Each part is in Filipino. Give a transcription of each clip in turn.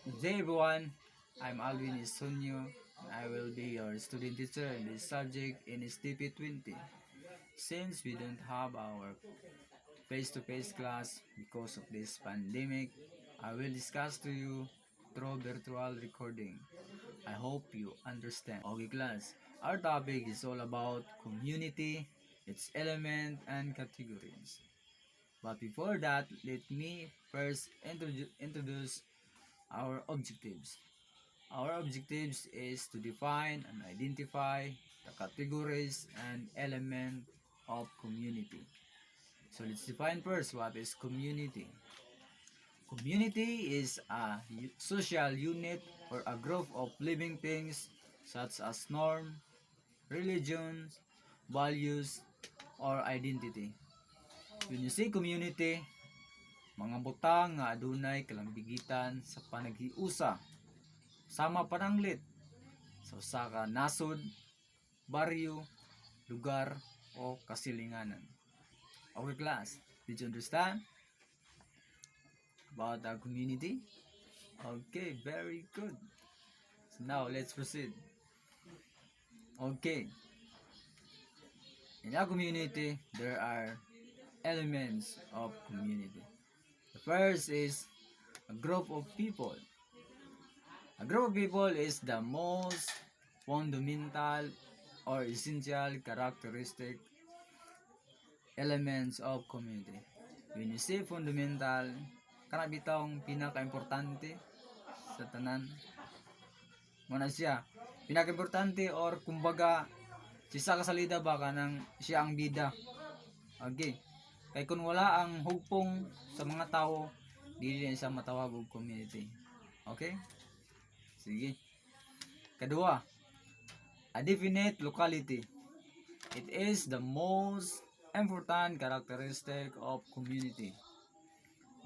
Good day everyone, I'm Alvin Isunyo. I will be your student teacher in this subject in STP20. Since we don't have our face-to-face class because of this pandemic, I will discuss to you through virtual recording. I hope you understand. Okay class, our topic is all about community, its element and categories. But before that, let me first introduce our objectives. Our objectives is to define and identify the categories and element of community. So let's define first what is community. Community is a social unit or a group of living things such as norm, religions, values, or identity. When you say community, mga butang nga adunay kalambigitan sa panaghiusa, sama pananglit sa usa ka nasod, baryo, lugar o kasilinganan. Okay class, did you understand about the community? Okay, very good. So now let's proceed. Okay, in our community there are elements of community. The first is a group of people. A group of people is the most fundamental or essential characteristic elements of community. When you say fundamental, kana bitawng pinaka-importante sa tanan. Muna siya, pinaka-importante or kumbaga sisa ka salida ba kanang siya ang bida. Okay. Kay kung wala ang hugpong sa mga tao, dili na siya matawag og community. Okay? Sige. Kadua, a definite locality. It is the most important characteristic of community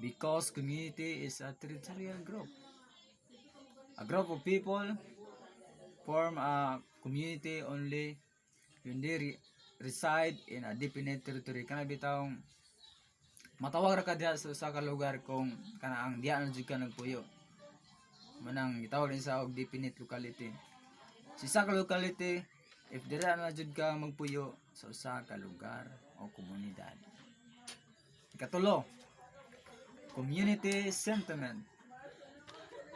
because community is a territorial group. A group of people form a community only when they reside in a definite territory. Kana bitawng matawag ra ka diha sa usa ka lugar kung kana ang diha na jud ka nagpuyo. Manang gitawag din sa og definite locality. Sa isa ka locality, if dira na jud ka magpuyo sa usa ka lugar o komunidad. Ikatulo, community sentiment.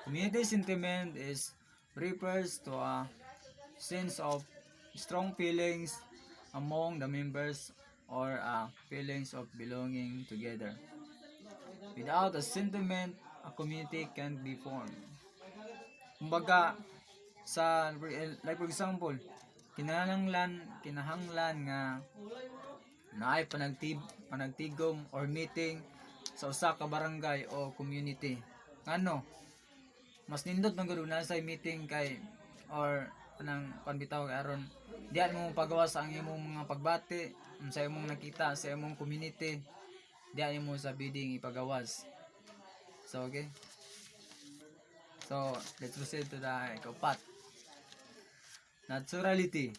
Community sentiment refers to a sense of strong feelings among the members or feelings of belonging together. Without a sentiment, a community can't be formed. Kumbaga, sa like for example, kinahanglan nga naay panagtigom or meeting sa usa ka barangay o community. Ano? Mas nindot man gud na sa meeting kay or anang panbitaw aron diyan mo pagawas ang imong mga pagbati sa imong nakita sa imong community. Diyan mo sa bidding ipagawas. So okay. So let's proceed to the ikapat. Naturality.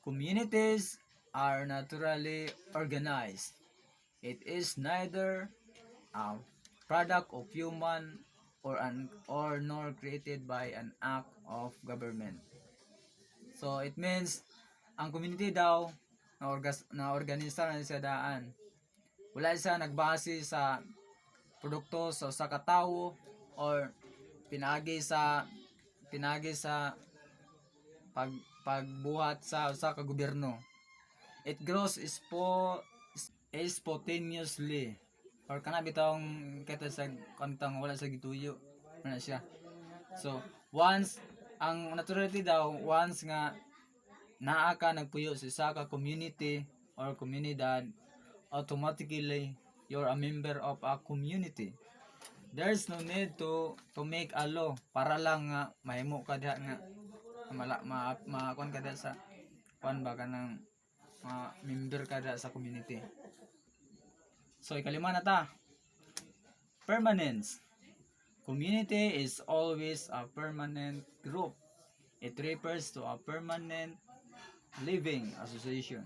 Communities are naturally organized. It is neither a product of human or nor created by an act of government. So it means ang community daw na organisa na siya daan. Wala siya nagbase sa produkto sa usa ka tawo or pinagi sa pagbuhat sa usa ka gobyerno. It grows spontaneously or kana bitawng kita sa kantang wala sa gituyo na siya. So once ang naturality daw once nga naa ka nagpuyo sa isa ka community or komunidad, automatically you're a member of a community. There's no need to make a law para lang nga mahimo ka diha nga kuan ka diha sa kuan ba ka ng member ka diha sa community. So ikalima na ta. Permanence. Community is always a permanent group. It refers to a permanent living association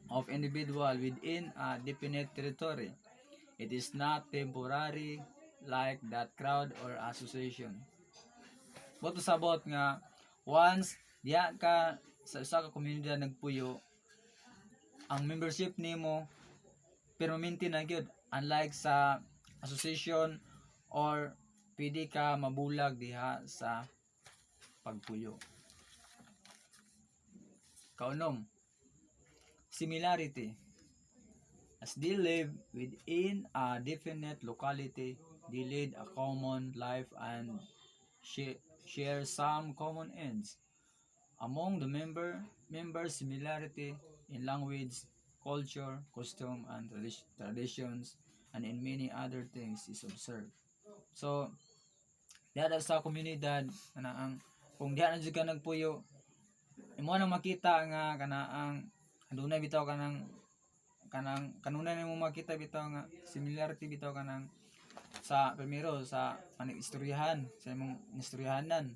of individual within a definite territory. It is not temporary like that crowd or association. But sabot nga once diha ka sa usa ka komunidad nagpuyo, ang membership nimo permanente na gyud, unlike sa association or pwede ka mabulag diha sa pagpuyo. Kaunom, similarity. As they live within a definite locality, they lead a common life and share some common ends. Among the members similarity in language, culture, custom, and traditions, and in many other things is observed. So, diha sa komunidad kana ang kung diha na jud ka nagpuyo, imo nang makita nga kanaang adunay bitaw kanunay nimo makita bitaw nga similarity bitaw kanang sa primero sa istoryahan sa imong istoryahanan,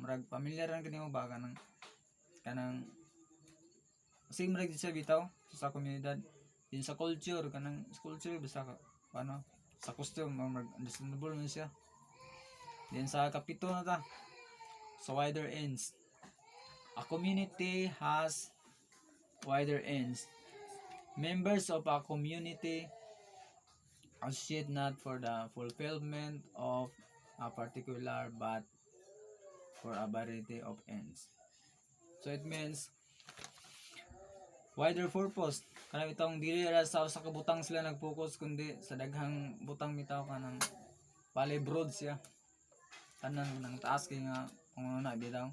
murag familiar ra kanimo ba kanang same ra sa bitaw sa komunidad. Din sa culture basta ka ano sa custom murag understandable man siya. Din sa kapito na ta sa wider ends, a community has wider ends. Members of a community associate not for the fulfillment of a particular but for a variety of ends. So it means wider purpose. Kanang itong dili ra sa usa ka butang sila nag-focus kundi sa daghang butang bitaw kanang bali broad siya. Kanang nang taas kay nga kung ano na bitaw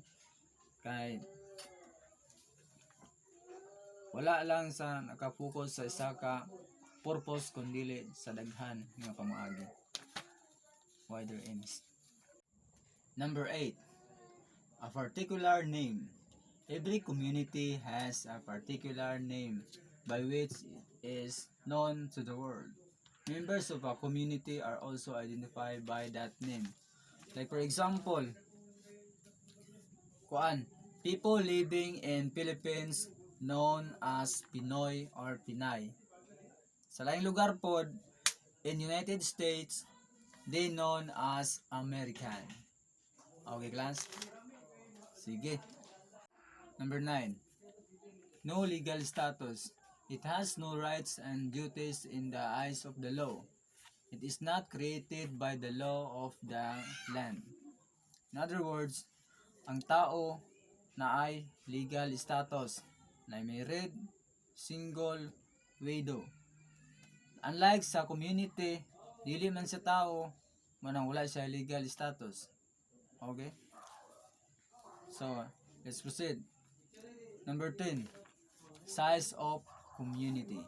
kay wala lang sa nakapokus sa isa ka purpose kundi sa daghan nga pamaagi. Wider ends. Number 8. A particular name. Every community has a particular name by which it is known to the world. Members of a community are also identified by that name. Like for example, people living in Philippines known as Pinoy or Pinay. Sa laing lugar pod, in United States, they known as American. Okay, class? Sige. Number 9. No legal status. It has no rights and duties in the eyes of the law. It is not created by the law of the land. In other words, ang tao na ay legal status na married, single, widow. Unlike sa community, dili man sa tao manang wala siya legal status. Okay? So, let's proceed. Number 10. Size of community.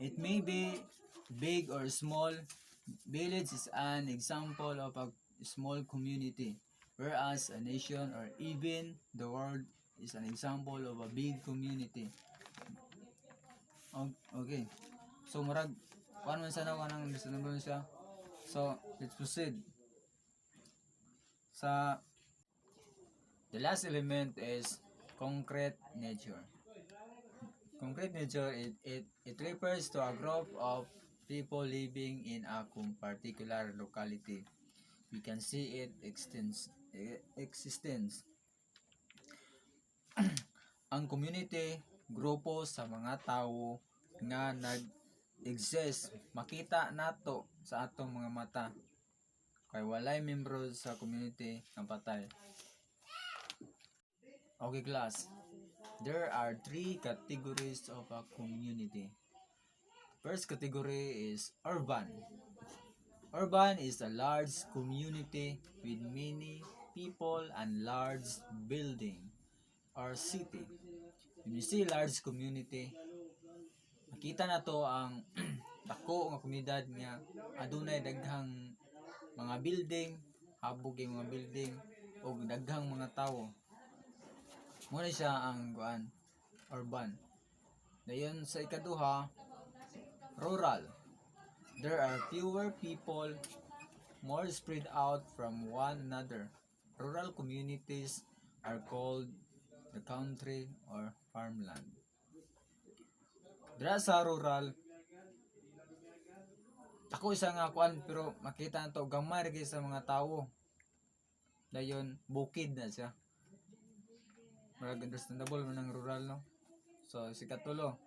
It may be big or small. Village is an example of a small community, whereas a nation or even the world is an example of a big community. Okay. So murag kuan man sana kanang understandable siya. So let's proceed. The last element is concrete nature. Concrete nature it refers to a group of people living in a particular locality. We can see it existence. Ang community, grupo sa mga tao nga nag-exist, makita nato sa atong mga mata. Kay walay membro sa community nga patay. Okay, class. There are 3 categories of a community. First category is urban. Urban is a large community with many people and large building or city. When you see large community, makita na to ang dako nga komunidad nga adunay daghang mga building, habog yung mga building o daghang mga tawo. Muna siya ang urban. Dayon sa ikaduha, rural. There are fewer people, more spread out from one another. Rural communities are called the country or farmland. Dira sa rural, Ako isa nga kuan pero makita na to gamay ra gyud sa mga tawo. Dayon bukid na siya. Murag understandable man ang rural no. So si katulo,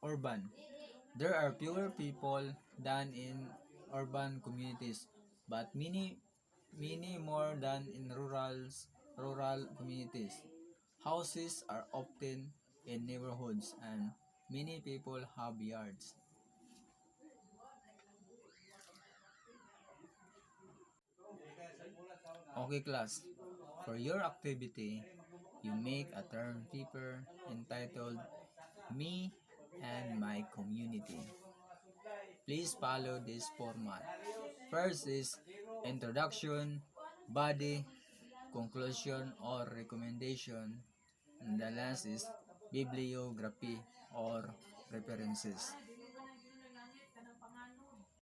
urban. There are fewer people than in urban communities, but many more than in rural communities. Houses are often in neighborhoods and many people have yards. Okay class, for your activity, you make a term paper entitled Me and My Community. Please follow this format. First is introduction, body, conclusion or recommendation, and the last is bibliography or references.